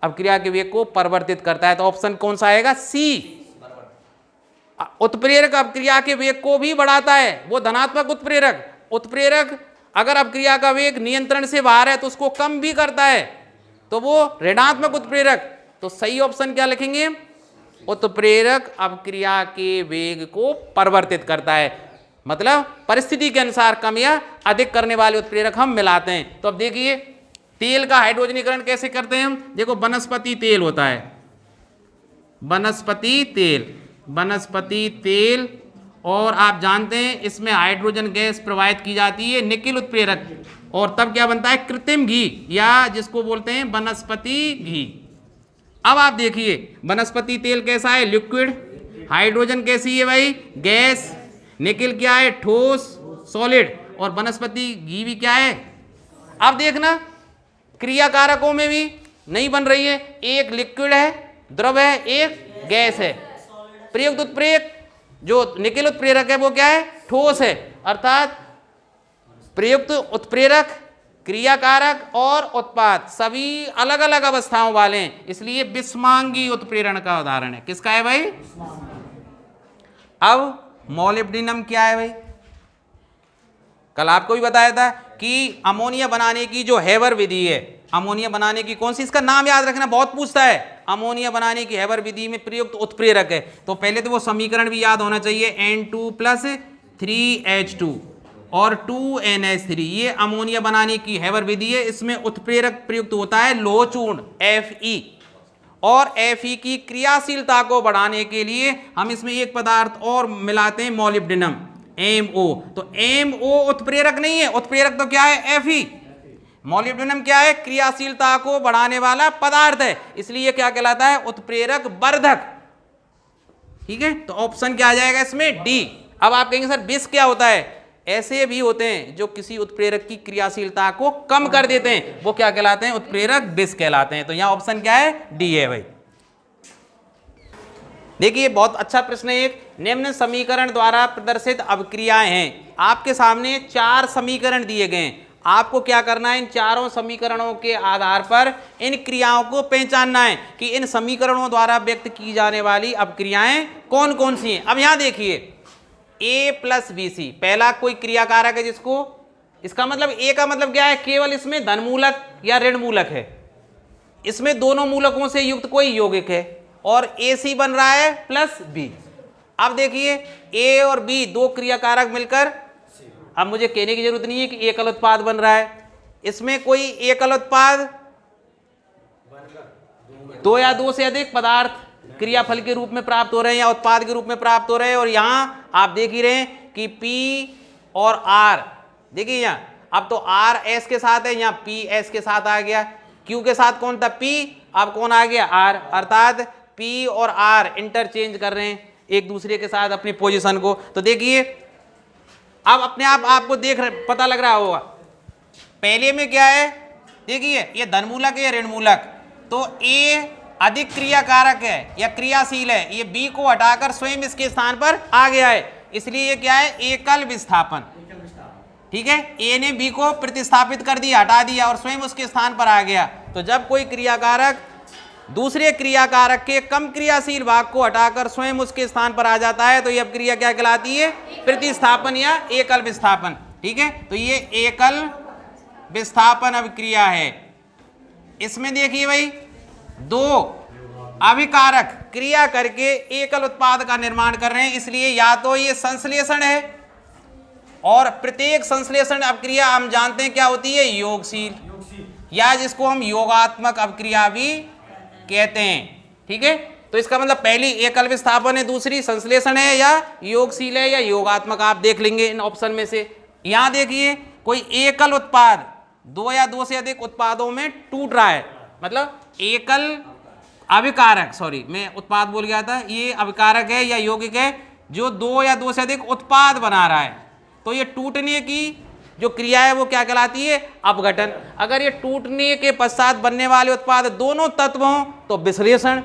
अपक्रिया के वेग को परिवर्तित करता है। तो ऑप्शन कौन सा आएगा? सी। उत्प्रेरक अपक्रिया के वेग को भी बढ़ाता है, वो धनात्मक उत्प्रेरक। उत्प्रेरक अगर अपक्रिया का वेग नियंत्रण से बाहर है तो उसको कम भी करता है, तो वो ऋणात्मक उत्प्रेरक। तो सही ऑप्शन क्या लिखेंगे? उत्प्रेरक अपक्रिया के वेग को परिवर्तित करता है, मतलब परिस्थिति के अनुसार कम या अधिक करने वाले उत्प्रेरक हम मिलाते हैं। तो अब देखिए तेल का हाइड्रोजनीकरण कैसे करते हैं हम। देखो वनस्पति तेल होता है, वनस्पति तेल, और आप जानते हैं इसमें हाइड्रोजन गैस प्रवाहित की जाती है, निकेल उत्प्रेरक, और तब क्या बनता है? कृत्रिम घी, या जिसको बोलते हैं वनस्पति घी। अब आप देखिए वनस्पति तेल कैसा है? लिक्विड। हाइड्रोजन कैसी है भाई? गैस। निकेल क्या है? ठोस, सॉलिड। और वनस्पति घी भी क्या है? अब देखना क्रिया कारकों में भी नहीं बन रही है, एक लिक्विड है, द्रव है, एक गैस है। प्रयुक्त उत्प्रेरक जो निकेल उत्प्रेरक है वो क्या है? ठोस है। अर्थात प्रयुक्त उत्प्रेरक, क्रियाकारक और उत्पाद सभी अलग अलग अवस्थाओं वाले हैं, इसलिए विषमांगी उत्प्रेरण का उदाहरण है। किसका है भाई? अब मोलिब्डेनम क्या है भाई? कल आपको भी बताया था कि अमोनिया बनाने की जो हेबर विधि है, अमोनिया बनाने की कौन सी, इसका नाम याद रखना, बहुत पूछता है। अमोनिया बनाने की हेबर विधि में प्रयुक्त उत्प्रेरक है, तो पहले तो वो समीकरण भी याद होना चाहिए, N2+3H2 और 2NH3। ये अमोनिया बनाने की हेबर विधि है, इसमें उत्प्रेरक प्रयुक्त होता है लोह चूर्ण Fe, और Fe की क्रियाशीलता को बढ़ाने के लिए हम इसमें एक पदार्थ और मिलाते हैं, मोलिब्डेनम, MO। तो MO उत्प्रेरक नहीं है, उत्प्रेरक तो क्या है? Fe। मोलिब्डेनम क्या है? क्रियाशीलता को बढ़ाने वाला पदार्थ है, इसलिए क्या कहलाता है? उत्प्रेरक वर्धक। ठीक है, तो ऑप्शन क्या आ जाएगा इसमें? डी। अब आप कहेंगे सर विष क्या होता है? ऐसे भी होते हैं जो किसी उत्प्रेरक की क्रियाशीलता को कम कर देते हैं, वो क्या कहलाते हैं? उत्प्रेरक विष कहलाते हैं। तो यहां ऑप्शन क्या है? डी है भाई। देखिए बहुत अच्छा प्रश्न है एक। निम्न समीकरण द्वारा प्रदर्शित अभिक्रियाएं हैं। आपके सामने 4 समीकरण दिए गए हैं, आपको क्या करना है? इन चारों समीकरणों के आधार पर इन क्रियाओं को पहचानना है कि इन समीकरणों द्वारा व्यक्त की जाने वाली अपक्रियाएं कौन कौन सी हैं। अब यहां देखिए A+BC पहला कोई क्रियाकारक है जिसको, इसका मतलब A का मतलब क्या है? केवल इसमें धनमूलक या ऋण मूलक है, इसमें दोनों मूलकों से युक्त कोई यौगिक है, और AC बन रहा है +B। अब देखिए A और B दो क्रियाकारक मिलकर, अब मुझे कहने की जरूरत नहीं है कि एकल उत्पाद बन रहा है, इसमें कोई एकल उत्पाद, दो या दो से अधिक पदार्थ क्रियाफल के रूप में प्राप्त हो रहे हैं या उत्पाद के रूप में प्राप्त हो रहे हैं। और यहां आप देख ही रहे हैं कि P और R, देखिए यहां अब तो R S के साथ है, यहां P S के साथ आ गया। Q के साथ कौन था? P, अब कौन आ गया? R। अर्थात P और R इंटरचेंज कर रहे हैं एक दूसरे के साथ अपनी पोजीशन को। तो देखिए अब अपने आप आपको पता लग रहा होगा पहले में क्या है। देखिए ये धनमूलक है या ऋणमूलक, तो A अधिक क्रियाकारक है या क्रियाशील है, ये B को हटाकर स्वयं इसके स्थान पर आ गया है, इसलिए ये क्या है? एकल विस्थापन। ठीक है, A ने B को प्रतिस्थापित कर दिया, हटा दिया और स्वयं उसके स्थान पर आ गया। तो जब कोई क्रियाकारक दूसरे क्रियाकारक के कम क्रियाशील भाग को हटाकर स्वयं उसके स्थान पर आ जाता है, तो यह क्रिया क्या कहलाती है? प्रतिस्थापन या एकल विस्थापन। ठीक है, तो ये एकल विस्थापन अभिक्रिया है। इसमें देखिए भाई दो अभिकारक क्रिया करके एकल उत्पाद का निर्माण कर रहे हैं, इसलिए या तो ये संश्लेषण है, और प्रत्येक संश्लेषण अभिक्रिया हम जानते हैं क्या होती है? योगशील, या जिसको हम योगात्मक अभिक्रिया भी कहते हैं। ठीक है, तो इसका मतलब पहली एकल विस्थापन है, दूसरी संश्लेषण है या योगशील है या योगात्मक, आप देख लेंगे इन ऑप्शन में से। यहां देखिए कोई एकल उत्पाद दो या दो से अधिक उत्पादों में टूट रहा है, मतलब एकल अभिकारक, सॉरी मैं उत्पाद बोल गया था, ये अभिकारक है या यौगिक है जो दो या दो से अधिक उत्पाद बना रहा है, तो ये टूटने की जो क्रिया है वो क्या कहलाती है? अपघटन। अगर ये टूटने के पश्चात बनने वाले उत्पाद दोनों तत्व हों तो विश्लेषण।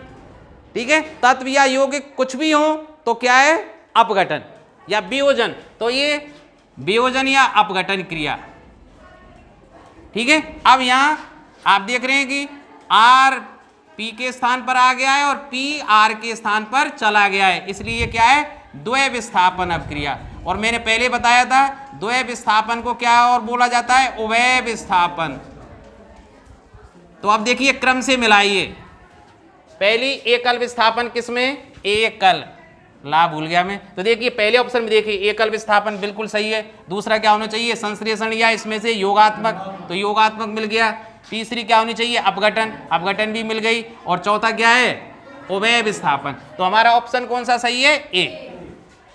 ठीक है, तत्व या यौगिक कुछ भी हो तो क्या है? अपघटन या वियोजन, तो ये वियोजन या अपघटन क्रिया। ठीक है, अब यहां आप देख रहे हैं कि R P के स्थान पर आ गया है और P R के स्थान पर चला गया है, इसलिए ये क्या है, द्वय विस्थापन अपक्रिया। और मैंने पहले बताया था द्वय विस्थापन को क्या और बोला जाता है, उभय विस्थापन। तो अब देखिए क्रम से मिलाइए, पहली एकल विस्थापन किसमें, एकल, ला भूल गया मैं। तो देखिए पहले ऑप्शन में देखिए एकल विस्थापन बिल्कुल सही है। दूसरा क्या होना चाहिए, संश्लेषण या इसमें से योगात्मक, तो योगात्मक मिल गया। तीसरी क्या होनी चाहिए, अपघटन, अपघटन भी मिल गई। और चौथा क्या है, उभय विस्थापन। तो हमारा ऑप्शन कौन सा सही है, ए,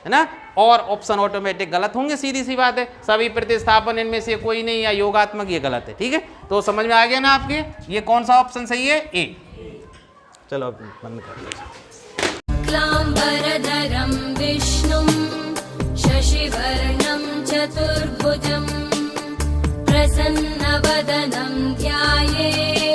है ना। और ऑप्शन ऑटोमेटिक गलत होंगे, सीधी सी बात है। सभी प्रतिस्थापन इनमें से कोई नहीं, या योगात्मक, ये गलत है। ठीक है, तो समझ में आ गया ना आपके, ये कौन सा ऑप्शन सही है, ए। चलो अब बंद कर लो। क्लाम्बरधरं विष्णुं शशिवर्णं चतुर्भुजं प्रसन्नवदनं ध्यायेत्